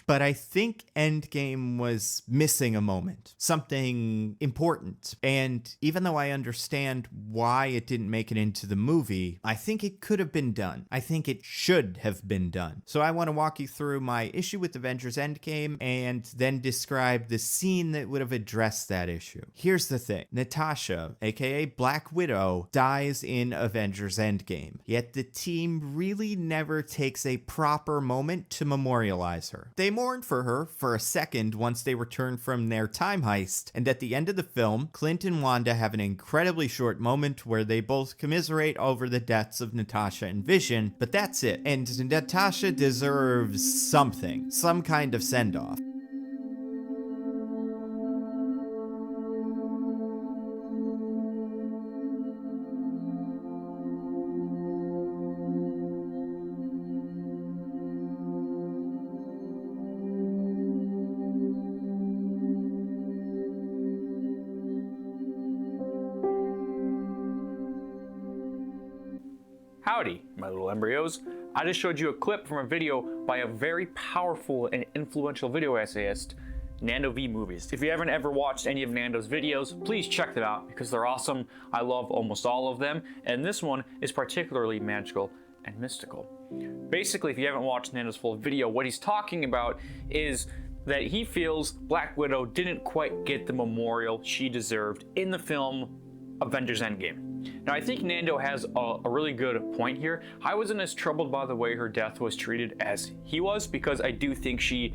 But I think Endgame was missing a moment, something important. And even though I understand why it didn't make it into the movie, I think it could have been done. I think it should have been done. So I want to walk you through my issue with Avengers Endgame and then describe the scene that would have addressed that issue. Here's the thing. Natasha, aka Black Widow, dies in Avengers Endgame. Yet the team really never takes a proper moment to memorialize her. They mourn for her for a second once they return from their time heist, and at the end of the film, Clint and Wanda have an incredibly short moment where they both commiserate over the deaths of Natasha and Vision, but that's it. And Natasha deserves something, some kind of send-off. Howdy, my little embryos. I just showed you a clip from a video by a very powerful and influential video essayist, Nando V Movies. If you haven't ever watched any of Nando's videos, please check them out because they're awesome. I love almost all of them, and this one is particularly magical and mystical. Basically, if you haven't watched Nando's full video, what he's talking about is that he feels Black Widow didn't quite get the memorial she deserved in the film Avengers Endgame. Now, I think Nando has a really good point here. I wasn't as troubled by the way her death was treated as he was, because I do think she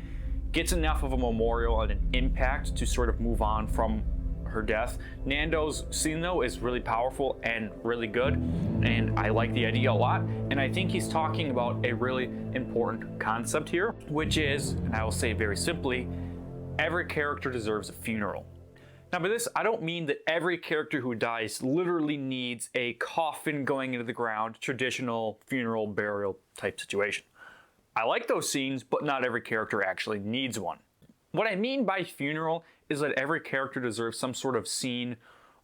gets enough of a memorial and an impact to sort of move on from her death. Nando's scene, though, is really powerful and really good, and I like the idea a lot. And I think he's talking about a really important concept here, which is, and I will say very simply, every character deserves a funeral. Now, by this, I don't mean that every character who dies literally needs a coffin going into the ground, traditional funeral burial type situation. I like those scenes, but not every character actually needs one. What I mean by funeral is that every character deserves some sort of scene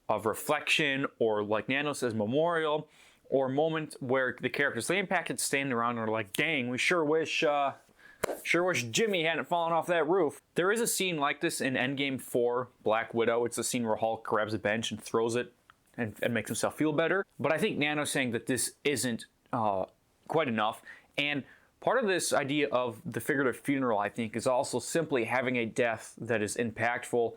of reflection, or like Nando says, memorial, or moment where the characters they impacted stand around and are like, dang, we sure wish Jimmy hadn't fallen off that roof. There is a scene like this in Endgame 4, Black Widow. It's a scene where Hulk grabs a bench and throws it and makes himself feel better. But I think Nando's saying that this isn't quite enough. And part of this idea of the figurative funeral, I think, is also simply having a death that is impactful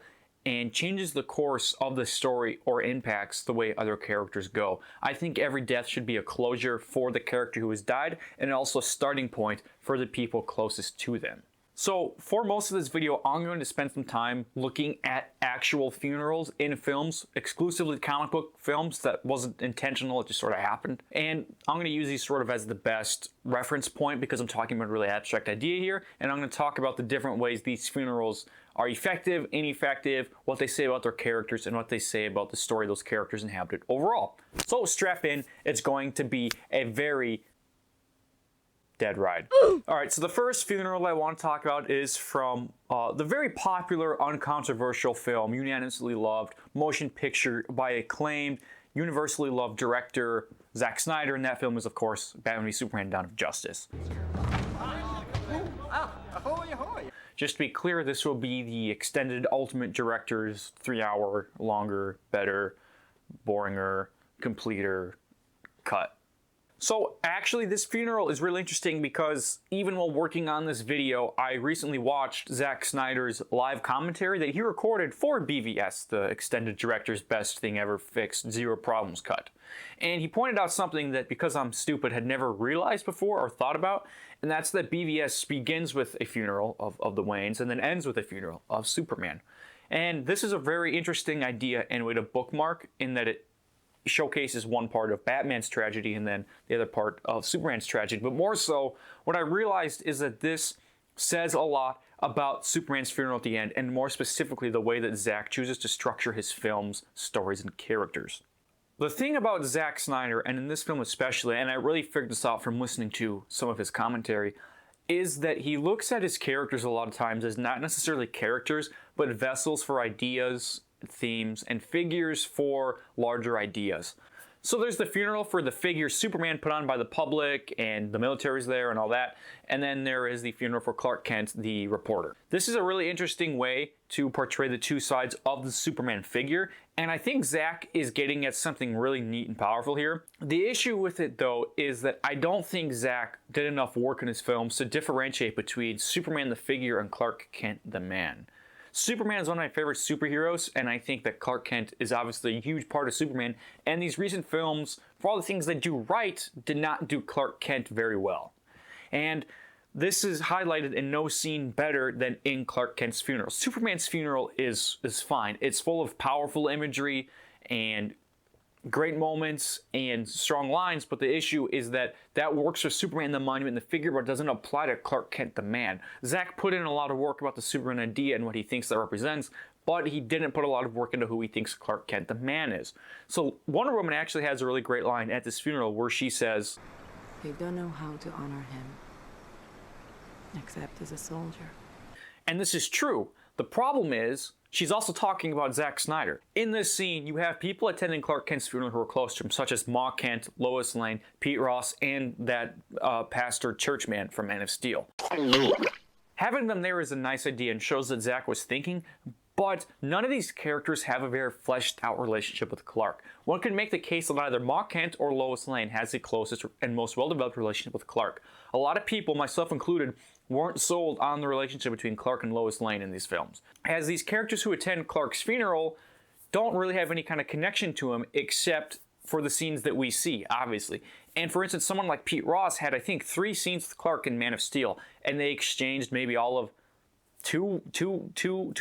and changes the course of the story or impacts the way other characters go. I think every death should be a closure for the character who has died, and also a starting point for the people closest to them. So for most of this video, I'm going to spend some time looking at actual funerals in films, exclusively comic book films. That wasn't intentional, it just sort of happened. And I'm going to use these sort of as the best reference point because I'm talking about a really abstract idea here, and I'm going to talk about the different ways these funerals are effective, ineffective, what they say about their characters, and what they say about the story those characters inhabited overall. So strap in, it's going to be a very dead ride. Alright, so the first funeral I want to talk about is from the very popular, uncontroversial film, unanimously loved, motion picture by acclaimed, universally loved director Zack Snyder, and that film is, of course, Batman v Superman: Dawn of Justice. Just to be clear, this will be the extended Ultimate Director's 3-hour, longer, better, boringer, completer cut. So actually this funeral is really interesting because even while working on this video, I recently watched Zack Snyder's live commentary that he recorded for BVS, the extended director's best thing ever fixed, zero problems cut. And he pointed out something that, because I'm stupid, had never realized before or thought about, and that's that BVS begins with a funeral of the Waynes and then ends with a funeral of Superman. And this is a very interesting idea and way to bookmark, in that it showcases one part of Batman's tragedy and then the other part of Superman's tragedy. But more so, what I realized is that this says a lot about Superman's funeral at the end, and more specifically the way that Zack chooses to structure his films, stories, and characters. The thing about Zack Snyder, and in this film especially, and I really figured this out from listening to some of his commentary, is that he looks at his characters a lot of times as not necessarily characters, but vessels for ideas, themes, and figures for larger ideas. So there's the funeral for the figure Superman put on by the public, and the military's there and all that. And then there is the funeral for Clark Kent, the reporter. This is a really interesting way to portray the two sides of the Superman figure, and I think Zack is getting at something really neat and powerful here. The issue with it, though, is that I don't think Zack did enough work in his films to differentiate between Superman the figure and Clark Kent the man. Superman is one of my favorite superheroes, and I think that Clark Kent is obviously a huge part of Superman, and these recent films, for all the things they do right, did not do Clark Kent very well. And this is highlighted in no scene better than in Clark Kent's funeral. Superman's funeral is fine. It's full of powerful imagery and great moments and strong lines, but the issue is that that works for Superman the monument and the figure, but it doesn't apply to Clark Kent the man. Zack put in a lot of work about the Superman idea and what he thinks that represents, but he didn't put a lot of work into who he thinks Clark Kent the man is. So Wonder Woman actually has a really great line at this funeral where she says, "They don't know how to honor him, except as a soldier." And this is true. The problem is, she's also talking about Zack Snyder. In this scene, you have people attending Clark Kent's funeral who are close to him, such as Ma Kent, Lois Lane, Pete Ross, and that pastor churchman from Man of Steel. Having them there is a nice idea and shows that Zack was thinking, but none of these characters have a very fleshed out relationship with Clark. One could make the case that either Ma Kent or Lois Lane has the closest and most well-developed relationship with Clark. A lot of people, myself included, weren't sold on the relationship between Clark and Lois Lane in these films, as these characters who attend Clark's funeral don't really have any kind of connection to him except for the scenes that we see, obviously. And for instance, someone like Pete Ross had, I think, 3 scenes with Clark in Man of Steel, and they exchanged maybe all of two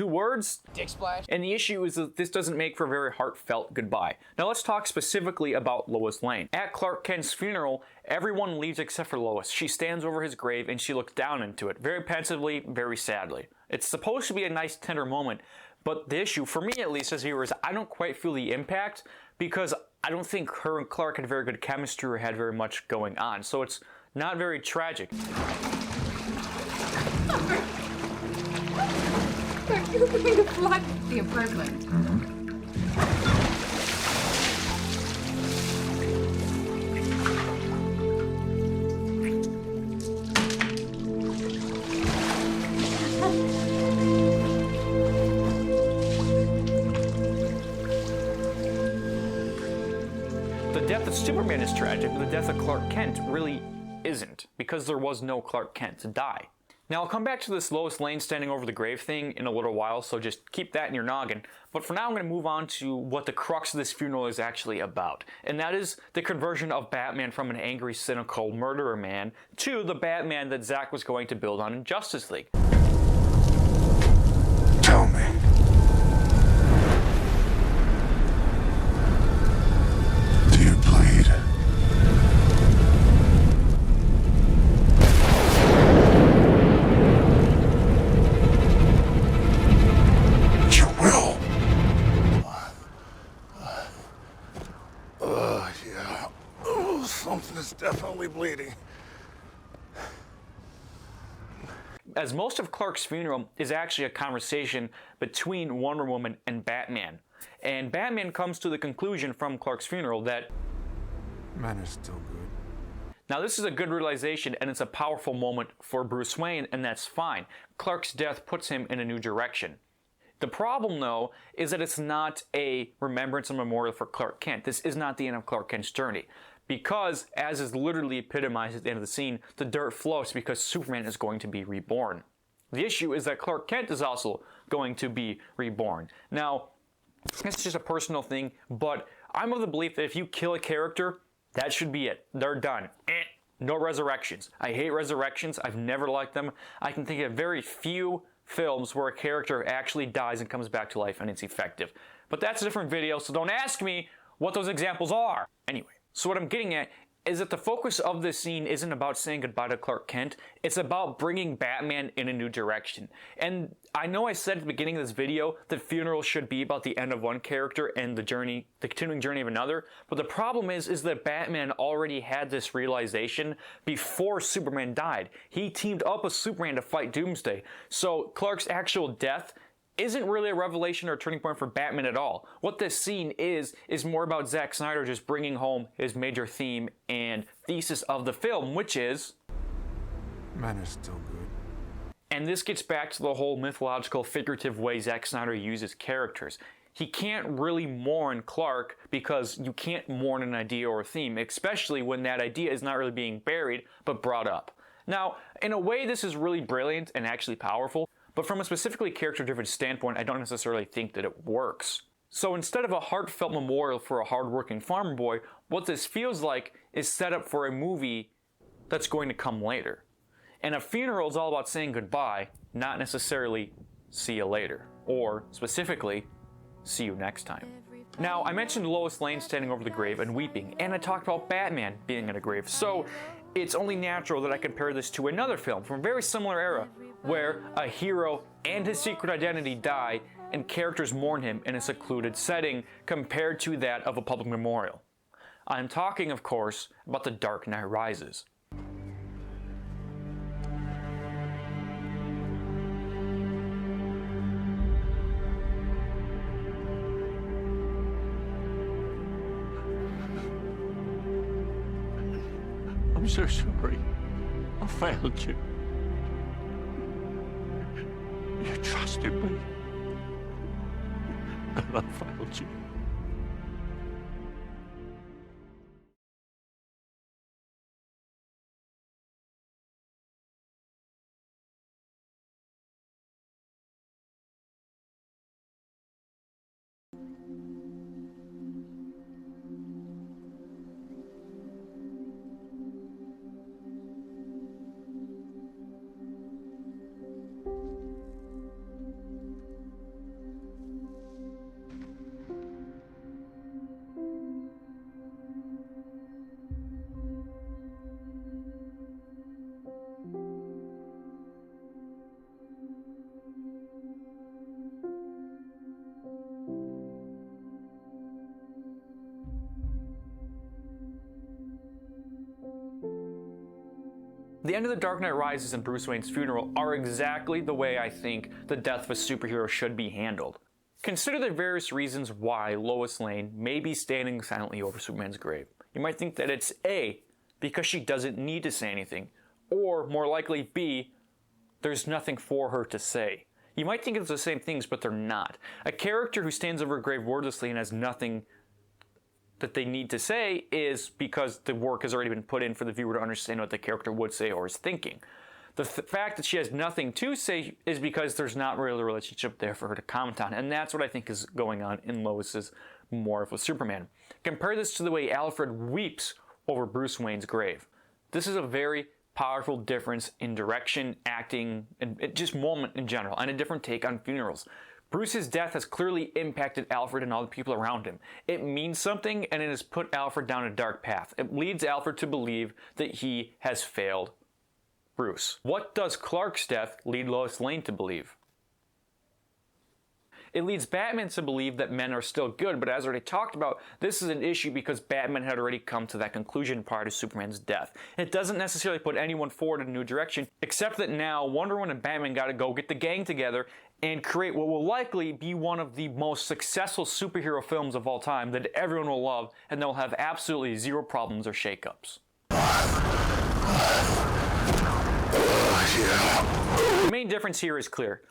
words? Dick splash. And the issue is that this doesn't make for a very heartfelt goodbye. Now let's talk specifically about Lois Lane. At Clark Kent's funeral, everyone leaves except for Lois. She stands over his grave and she looks down into it, very pensively, very sadly. It's supposed to be a nice, tender moment, but the issue, for me at least as a viewer, is I don't quite feel the impact because I don't think her and Clark had very good chemistry or had very much going on. So it's not very tragic. You're going to flood the apartment. The death of Superman is tragic, but the death of Clark Kent really isn't, because there was no Clark Kent to die. Now, I'll come back to this Lois Lane standing over the grave thing in a little while, so just keep that in your noggin. But for now, I'm going to move on to what the crux of this funeral is actually about. And that is the conversion of Batman from an angry, cynical murderer man to the Batman that Zack was going to build on in Justice League. Tell me. Do you bleed? You will. Yeah. Oh, something is definitely bleeding. As most of Clark's funeral is actually a conversation between Wonder Woman and Batman. And Batman comes to the conclusion from Clark's funeral that Man is still good. now this is a good realization and it's a powerful moment for Bruce Wayne, and that's fine. Clark's death puts him in a new direction. The problem, though, is that it's not a remembrance and memorial for Clark Kent. This is not the end of Clark Kent's journey. Because, as is literally epitomized at the end of the scene, the dirt floats because Superman is going to be reborn. The issue is that Clark Kent is also going to be reborn. Now, it's just a personal thing, but I'm of the belief that if you kill a character, that should be it. They're done. No resurrections. I hate resurrections. I've never liked them. I can think of very few films where a character actually dies and comes back to life and it's effective. But that's a different video, so don't ask me what those examples are. Anyway, so what I'm getting at is that the focus of this scene isn't about saying goodbye to Clark Kent, it's about bringing Batman in a new direction. And I know I said at the beginning of this video that funerals should be about the end of one character and the continuing journey of another, but the problem is that Batman already had this realization before Superman died. He teamed up with Superman to fight Doomsday, so Clark's actual death isn't really a revelation or a turning point for Batman at all. What this scene is more about Zack Snyder just bringing home his major theme and thesis of the film, which is... Man is still good. And this gets back to the whole mythological, figurative way Zack Snyder uses characters. He can't really mourn Clark because you can't mourn an idea or a theme, especially when that idea is not really being buried, but brought up. Now, in a way, this is really brilliant and actually powerful, but from a specifically character-driven standpoint, I don't necessarily think that it works. So instead of a heartfelt memorial for a hardworking farmer boy, what this feels like is set up for a movie that's going to come later. And a funeral is all about saying goodbye, not necessarily see you later, or specifically, see you next time. Now, I mentioned Lois Lane standing over the grave and weeping, and I talked about Batman being in a grave, so it's only natural that I compare this to another film from a very similar era, where a hero and his secret identity die and characters mourn him in a secluded setting compared to that of a public memorial. I'm talking, of course, about The Dark Knight Rises. I'm so sorry. I failed you. You trusted me. And I failed you. The end of The Dark Knight Rises and Bruce Wayne's funeral are exactly the way I think the death of a superhero should be handled. Consider the various reasons why Lois Lane may be standing silently over Superman's grave. You might think that it's A, because she doesn't need to say anything, or more likely B, there's nothing for her to say. You might think it's the same things, but they're not. A character who stands over a grave wordlessly and has nothing that they need to say is because the work has already been put in for the viewer to understand what the character would say or is thinking. The fact that she has nothing to say is because there's not really a relationship there for her to comment on, and that's what I think is going on in Lois's memorial with Superman. Compare this to the way Alfred weeps over Bruce Wayne's grave. This is a very powerful difference in direction, acting, and just moment in general, and a different take on funerals. Bruce's death has clearly impacted Alfred and all the people around him. It means something, and it has put Alfred down a dark path. It leads Alfred to believe that he has failed Bruce. What does Clark's death lead Lois Lane to believe? It leads Batman to believe that men are still good, but as already talked about, this is an issue because Batman had already come to that conclusion prior to Superman's death. It doesn't necessarily put anyone forward in a new direction, except that now Wonder Woman and Batman gotta go get the gang together and create what will likely be one of the most successful superhero films of all time that everyone will love, and they'll have absolutely zero problems or shakeups. The main difference here is clear.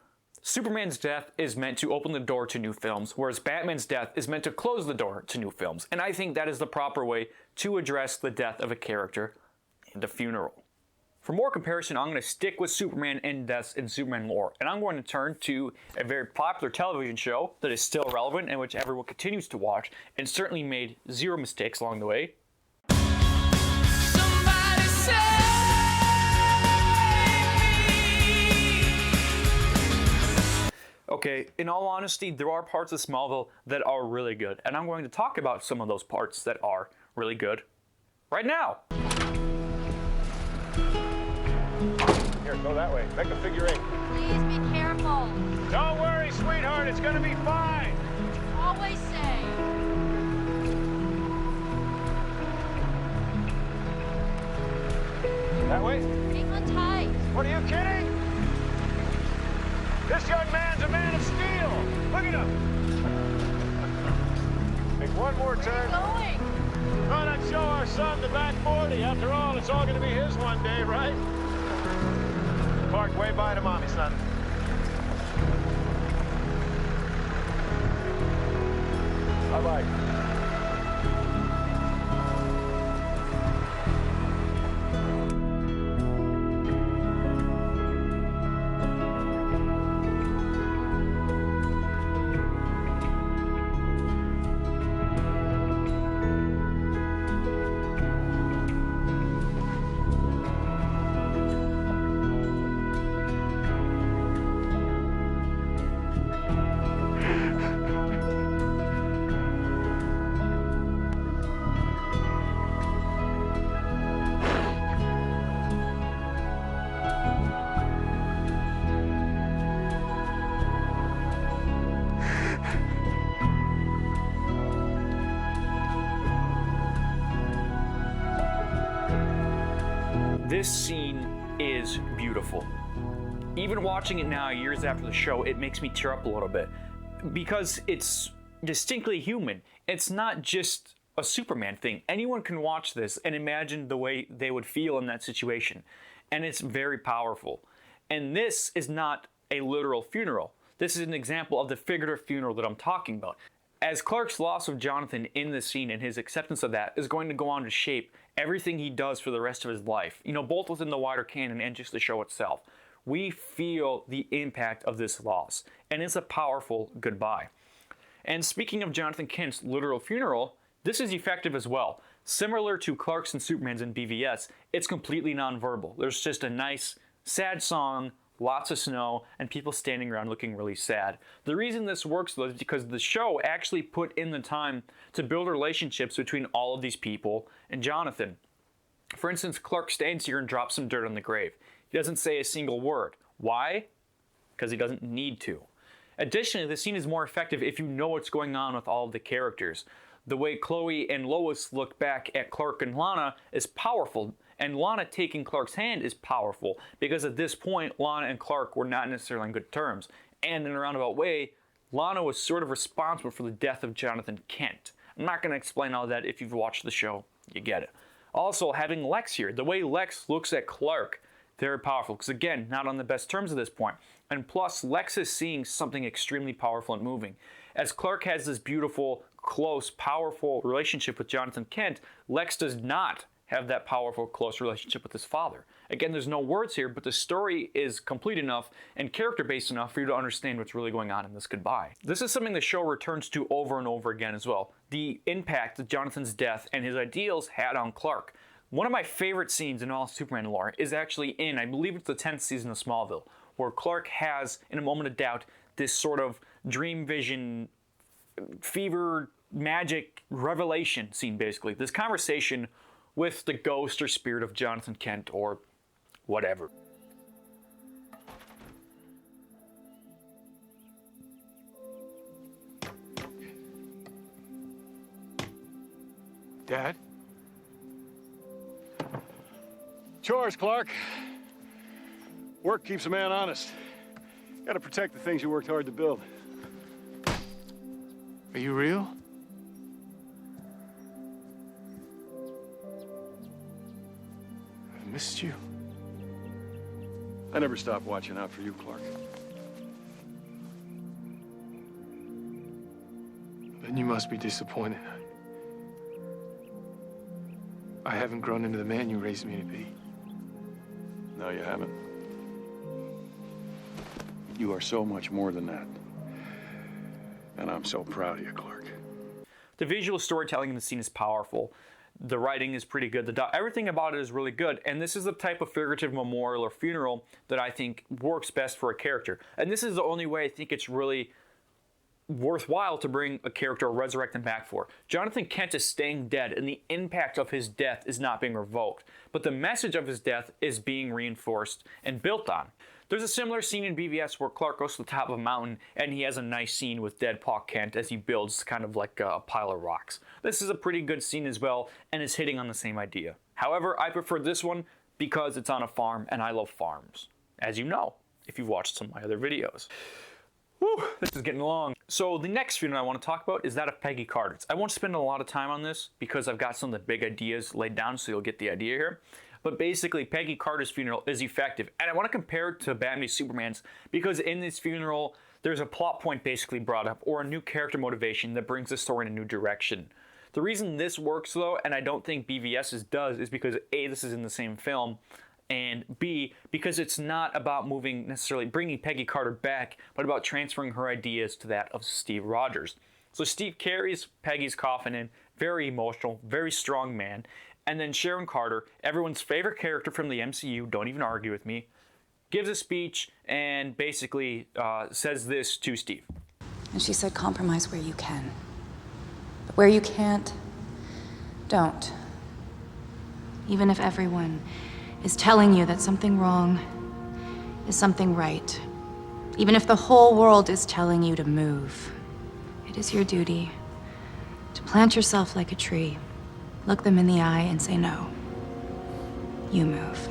Superman's death is meant to open the door to new films, whereas Batman's death is meant to close the door to new films. And I think that is the proper way to address the death of a character and a funeral. For more comparison, I'm going to stick with Superman and deaths in Superman lore, and I'm going to turn to a very popular television show that is still relevant and which everyone continues to watch, and certainly made zero mistakes along the way. Okay, in all honesty, there are parts of Smallville that are really good, and I'm going to talk about some of those parts that are really good right now. Here, go that way. Make a figure eight. Please be careful. Don't worry, sweetheart. It's gonna be fine. Always say. That way? Hang on tight. What, are you kidding? This young man's a man of steel. Look at him. Make one more turn. Going. Why not show our son the back 40? After all, it's all going to be his one day, right? Park way by to mommy, son. Bye-bye. This scene is beautiful. Even watching it now, years after the show, it makes me tear up a little bit because it's distinctly human. It's not just a Superman thing. Anyone can watch this and imagine the way they would feel in that situation. And it's very powerful. And this is not a literal funeral. This is an example of the figurative funeral that I'm talking about. As Clark's loss of Jonathan in this scene and his acceptance of that is going to go on to shape everything he does for the rest of his life, you know, both within the wider canon and just the show itself. We feel the impact of this loss, and it's a powerful goodbye. And speaking of Jonathan Kent's literal funeral, this is effective as well. Similar to Clark's and Superman's in BVS, it's completely nonverbal. There's just a nice, sad song, lots of snow, and people standing around looking really sad. The reason this works, though, is because the show actually put in the time to build relationships between all of these people and Jonathan. For instance, Clark stands here and drops some dirt on the grave. He doesn't say a single word. Why? Because he doesn't need to. Additionally, the scene is more effective if you know what's going on with all of the characters. The way Chloe and Lois look back at Clark and Lana is powerful, and Lana taking Clark's hand is powerful, because at this point, Lana and Clark were not necessarily on good terms. And in a roundabout way, Lana was sort of responsible for the death of Jonathan Kent. I'm not going to explain all that. If you've watched the show, you get it. Also, having Lex here, the way Lex looks at Clark, very powerful, because again, not on the best terms at this point. And plus, Lex is seeing something extremely powerful and moving. As Clark has this beautiful, close, powerful relationship with Jonathan Kent, Lex does not have that powerful, close relationship with his father. Again, there's no words here, but the story is complete enough and character-based enough for you to understand what's really going on in this goodbye. This is something the show returns to over and over again as well. The impact that Jonathan's death and his ideals had on Clark. One of my favorite scenes in all Superman lore is actually in, I believe it's the 10th season of Smallville, where Clark has, in a moment of doubt, this sort of dream vision, fever, magic, revelation scene, basically. This conversation with the ghost or spirit of Jonathan Kent or whatever. Dad? Chores, Clark. Work keeps a man honest. Gotta protect the things you worked hard to build. Are you real? I missed you. I never stopped watching out for you, Clark. Then you must be disappointed. I haven't grown into the man you raised me to be. No, you haven't. You are so much more than that. And I'm so proud of you, Clark. The visual storytelling in the scene is powerful. The writing is pretty good. Everything about it is really good. And this is the type of figurative memorial or funeral that I think works best for a character. And this is the only way I think it's really worthwhile to bring a character or resurrect him back for. Jonathan Kent is staying dead, and the impact of his death is not being revoked. But the message of his death is being reinforced and built on. There's a similar scene in BVS where Clark goes to the top of a mountain and he has a nice scene with dead Pa Kent as he builds kind of like a pile of rocks. This is a pretty good scene as well and is hitting on the same idea. However, I prefer this one because it's on a farm and I love farms, as you know. if you've watched some of my other videos. Whew, this is getting long. So the next funeral I want to talk about is that of Peggy Carter's. I won't spend a lot of time on this because I've got some of the big ideas laid down, so you'll get the idea here. But basically, Peggy Carter's funeral is effective. And I want to compare it to Batman v Superman's because in this funeral, there's a plot point basically brought up or a new character motivation that brings the story in a new direction. The reason this works though, and I don't think BVS's does, is because A, this is in the same film, and B, because it's not about bringing Peggy Carter back, but about transferring her ideas to that of Steve Rogers. So Steve carries Peggy's coffin in, very emotional, very strong man, and then Sharon Carter, everyone's favorite character from the MCU, don't even argue with me, gives a speech and basically says this to Steve. And she said, compromise where you can. But where you can't, don't. Even if everyone is telling you that something wrong is something right. Even if the whole world is telling you to move, it is your duty to plant yourself like a tree, look them in the eye and say no. You move.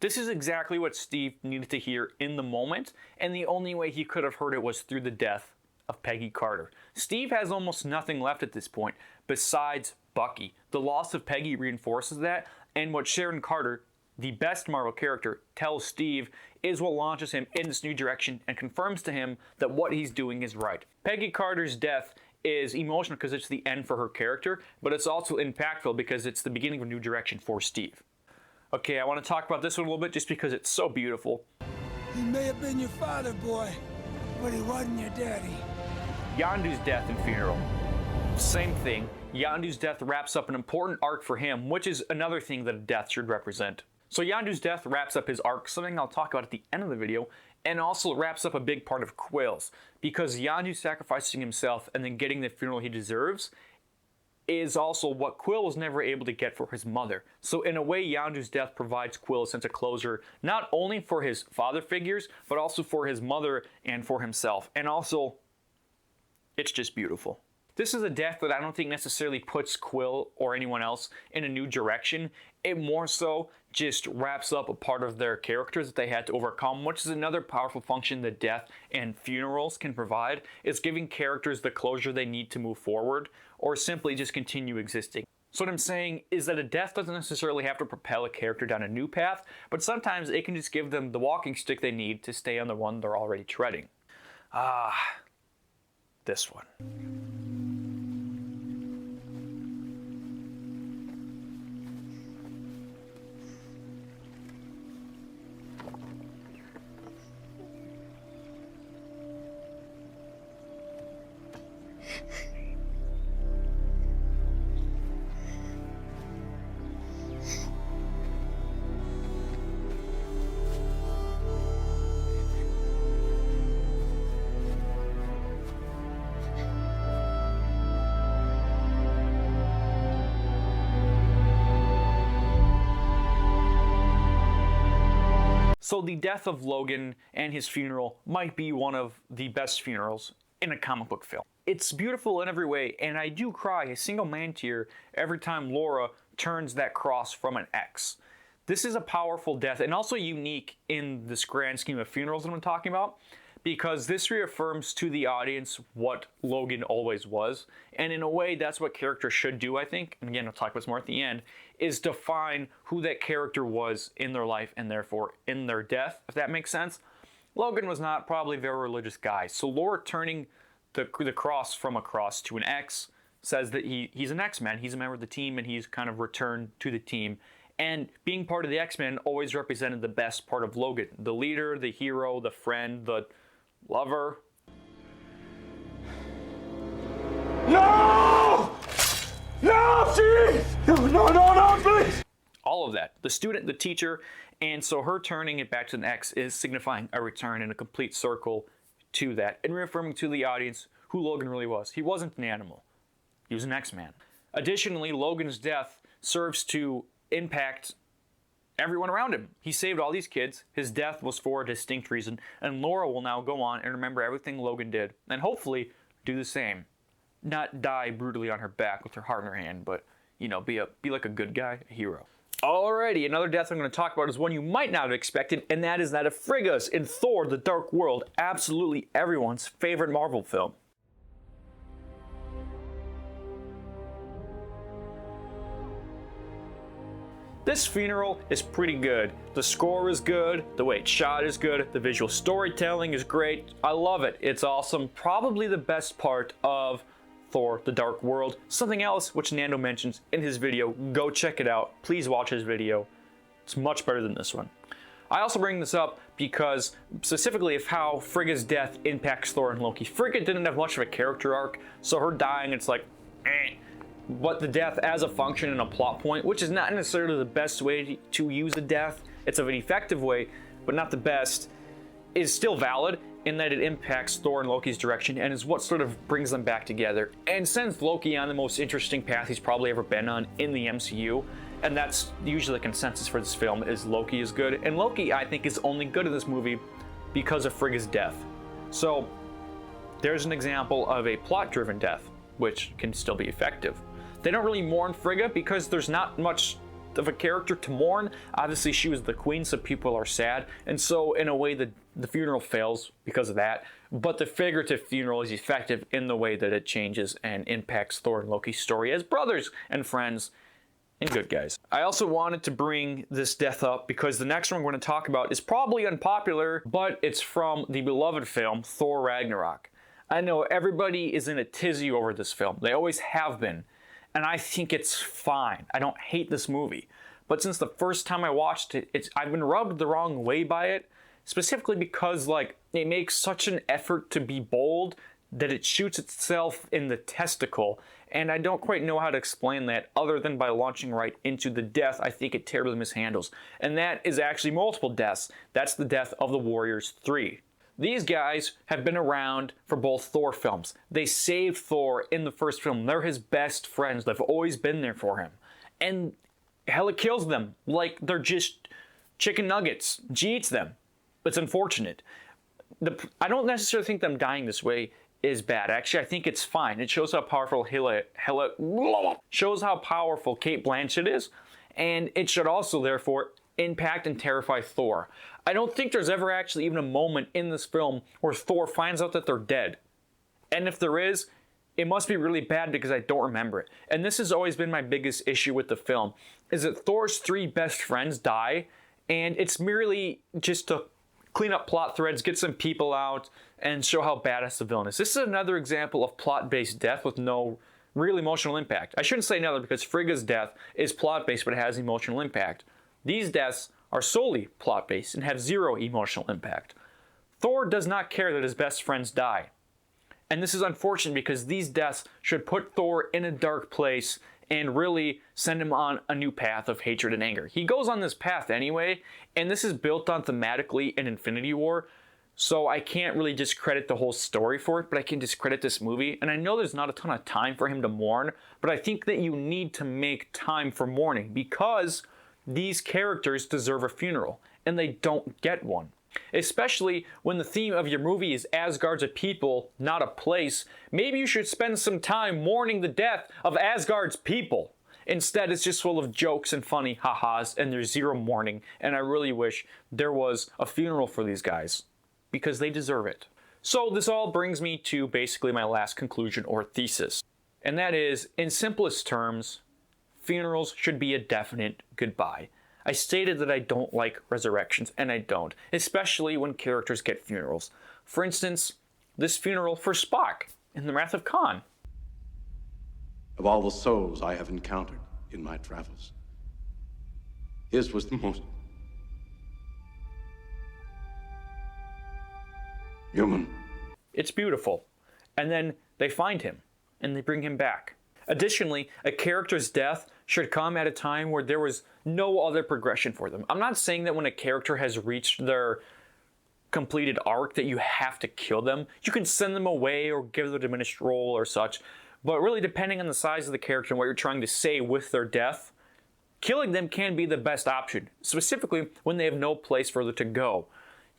This is exactly what Steve needed to hear in the moment, and the only way he could have heard it was through the death of Peggy Carter. Steve has almost nothing left at this point besides Bucky. The loss of Peggy reinforces that, and what Sharon Carter, the best Marvel character, tells Steve is what launches him in this new direction and confirms to him that what he's doing is right. Peggy Carter's death is emotional because it's the end for her character, but it's also impactful because it's the beginning of a new direction for Steve. Okay, I want to talk about this one a little bit just because it's so beautiful. He may have been your father, boy, but he wasn't your daddy. Yondu's death and funeral. Same thing. Yondu's death wraps up an important arc for him, which is another thing that a death should represent. So Yondu's death wraps up his arc, something I'll talk about at the end of the video, and also wraps up a big part of Quill's, because Yondu sacrificing himself and then getting the funeral he deserves is also what Quill was never able to get for his mother. So in a way, Yondu's death provides Quill a sense of closure, not only for his father figures, but also for his mother and for himself. And also, it's just beautiful. This is a death that I don't think necessarily puts Quill or anyone else in a new direction. It more so just wraps up a part of their characters that they had to overcome, which is another powerful function that death and funerals can provide, is giving characters the closure they need to move forward, or simply just continue existing. So what I'm saying is that a death doesn't necessarily have to propel a character down a new path, but sometimes it can just give them the walking stick they need to stay on the one they're already treading. This one. So the death of Logan and his funeral might be one of the best funerals in a comic book film. It's beautiful in every way, and I do cry a single man tear every time Laura turns that cross from an X. This is a powerful death and also unique in this grand scheme of funerals that I'm talking about, because this reaffirms to the audience what Logan always was, and in a way that's what characters should do, I think, and again I'll talk about this more at the end, is define who that character was in their life and therefore in their death, if that makes sense. Logan was not probably a very religious guy, so Laura turning the cross from a cross to an X says that he's an X-Men, he's a member of the team, and he's kind of returned to the team. And being part of the X-Men always represented the best part of Logan. The leader, the hero, the friend, the lover. No! No, jeez! No, please! All of that. The student, the teacher, and so her turning it back to an X is signifying a return in a complete circle to that, and reaffirming to the audience who Logan really was. He wasn't an animal. He was an X-Man. Additionally, Logan's death serves to impact everyone around him. He saved all these kids. His death was for a distinct reason, and Laura will now go on and remember everything Logan did, and hopefully do the same. Not die brutally on her back with her heart in her hand, but, you know, be like a good guy, a hero. Alrighty, another death I'm going to talk about is one you might not have expected, and that is that of Frigga's in Thor: The Dark World, absolutely everyone's favorite Marvel film. This funeral is pretty good. The score is good, the way it's shot is good, the visual storytelling is great. I love it. It's awesome. Probably the best part of Thor: The Dark World. Something else which Nando mentions in his video. Go check it out. Please watch his video. It's much better than this one. I also bring this up because specifically of how Frigga's death impacts Thor and Loki. Frigga didn't have much of a character arc, so her dying, it's like, eh. But the death as a function and a plot point, which is not necessarily the best way to use a death, it's of an effective way, but not the best, is still valid in that it impacts Thor and Loki's direction and is what sort of brings them back together and sends Loki on the most interesting path he's probably ever been on in the MCU. And that's usually the consensus for this film, is Loki is good. And Loki, I think, is only good in this movie because of Frigga's death. So there's an example of a plot-driven death, which can still be effective. They don't really mourn Frigga because there's not much of a character to mourn. Obviously, she was the queen, so people are sad. And so, in a way, the funeral fails because of that. But the figurative funeral is effective in the way that it changes and impacts Thor and Loki's story as brothers and friends and good guys. I also wanted to bring this death up because the next one we're going to talk about is probably unpopular, but it's from the beloved film Thor Ragnarok. I know everybody is in a tizzy over this film. They always have been. And I think it's fine. I don't hate this movie. But since the first time I watched it, I've been rubbed the wrong way by it. Specifically because, like, it makes such an effort to be bold that it shoots itself in the testicle. And I don't quite know how to explain that other than by launching right into the death I think it terribly mishandles. And that is actually multiple deaths. That's the death of the Warriors 3. These guys have been around for both Thor films. They saved Thor in the first film. They're his best friends. They've always been there for him. And Hela kills them like they're just chicken nuggets. She eats them. It's unfortunate. I don't necessarily think them dying this way is bad. Actually, I think it's fine. It shows how powerful shows how powerful Cate Blanchett is. And it should also, therefore, impact and terrify Thor. I don't think there's ever actually even a moment in this film where Thor finds out that they're dead. And if there is, it must be really bad because I don't remember it. And this has always been my biggest issue with the film, is that Thor's 3 best friends die, and it's merely just to clean up plot threads, get some people out, and show how badass the villain is. This is another example of plot-based death with no real emotional impact. I shouldn't say another because Frigga's death is plot-based but it has emotional impact. These deaths are solely plot-based and have zero emotional impact. Thor does not care that his best friends die. And this is unfortunate because these deaths should put Thor in a dark place and really send him on a new path of hatred and anger. He goes on this path anyway, and this is built on thematically in Infinity War, so I can't really discredit the whole story for it, but I can discredit this movie. And I know there's not a ton of time for him to mourn, but I think that you need to make time for mourning because these characters deserve a funeral, and they don't get one. Especially when the theme of your movie is Asgard's a people, not a place. Maybe you should spend some time mourning the death of Asgard's people. Instead, it's just full of jokes and funny ha-has, and there's zero mourning, and I really wish there was a funeral for these guys, because they deserve it. So this all brings me to basically my last conclusion or thesis, and that is, in simplest terms, funerals should be a definite goodbye. I stated that I don't like resurrections, and I don't, especially when characters get funerals. For instance, this funeral for Spock in The Wrath of Khan. Of all the souls I have encountered in my travels, his was the most human. It's beautiful. And then they find him, and they bring him back. Additionally, a character's death should come at a time where there was no other progression for them. I'm not saying that when a character has reached their completed arc that you have to kill them. You can send them away or give them a diminished role or such, but really depending on the size of the character and what you're trying to say with their death, killing them can be the best option, specifically when they have no place further to go.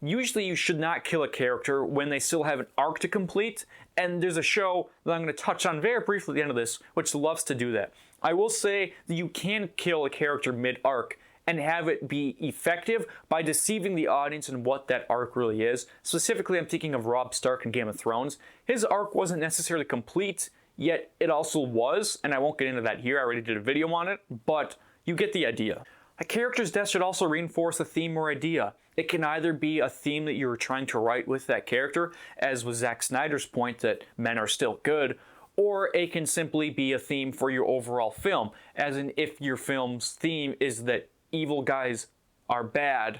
Usually you should not kill a character when they still have an arc to complete, and there's a show that I'm going to touch on very briefly at the end of this, which loves to do that. I will say that you can kill a character mid-arc and have it be effective by deceiving the audience in what that arc really is. Specifically, I'm thinking of Robb Stark in Game of Thrones. His arc wasn't necessarily complete, yet it also was, and I won't get into that here, I already did a video on it, but you get the idea. A character's death should also reinforce a theme or idea. It can either be a theme that you were trying to write with that character, as was Zack Snyder's point that men are still good, or it can simply be a theme for your overall film, as in if your film's theme is that evil guys are bad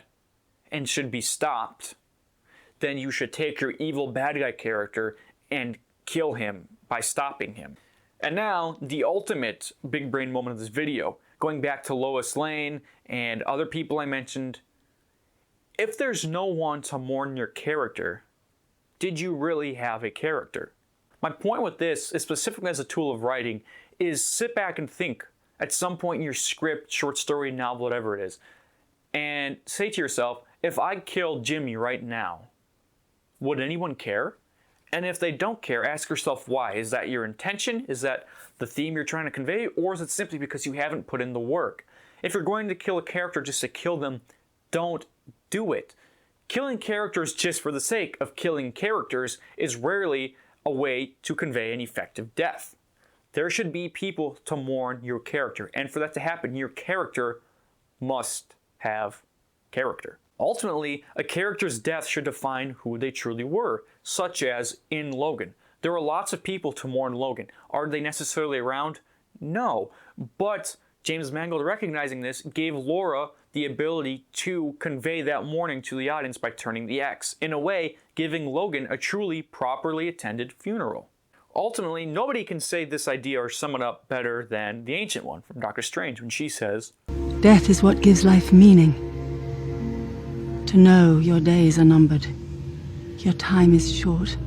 and should be stopped, then you should take your evil bad guy character and kill him by stopping him. And now, the ultimate big brain moment of this video, going back to Lois Lane and other people I mentioned, if there's no one to mourn your character, did you really have a character? My point with this, is specifically as a tool of writing, is sit back and think at some point in your script, short story, novel, whatever it is, and say to yourself, if I killed Jimmy right now, would anyone care? And if they don't care, ask yourself why. Is that your intention? Is that the theme you're trying to convey? Or is it simply because you haven't put in the work? If you're going to kill a character just to kill them, don't do it. Killing characters just for the sake of killing characters is rarely a way to convey an effective death. There should be people to mourn your character, and for that to happen, your character must have character. Ultimately, a character's death should define who they truly were, such as in Logan. There were lots of people to mourn Logan. Are they necessarily around? No. But James Mangold, recognizing this, gave Laura the ability to convey that mourning to the audience by turning the X, in a way giving Logan a truly properly attended funeral. Ultimately, nobody can say this idea or sum it up better than the Ancient One from Doctor Strange when she says, "Death is what gives life meaning. To know your days are numbered, your time is short."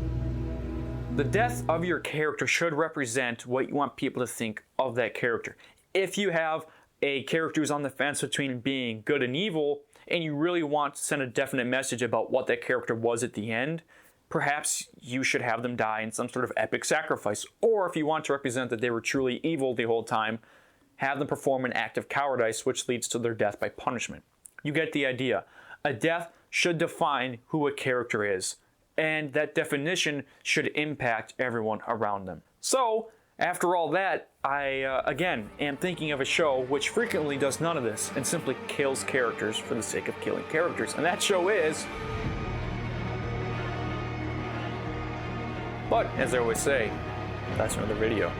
The death of your character should represent what you want people to think of that character. If you have a character who's on the fence between being good and evil, and you really want to send a definite message about what that character was at the end, perhaps you should have them die in some sort of epic sacrifice. Or if you want to represent that they were truly evil the whole time, have them perform an act of cowardice which leads to their death by punishment. You get the idea. A death should define who a character is, and that definition should impact everyone around them. So, after all that, I, again, am thinking of a show which frequently does none of this and simply kills characters for the sake of killing characters. And that show is... But, as I always say, that's another video.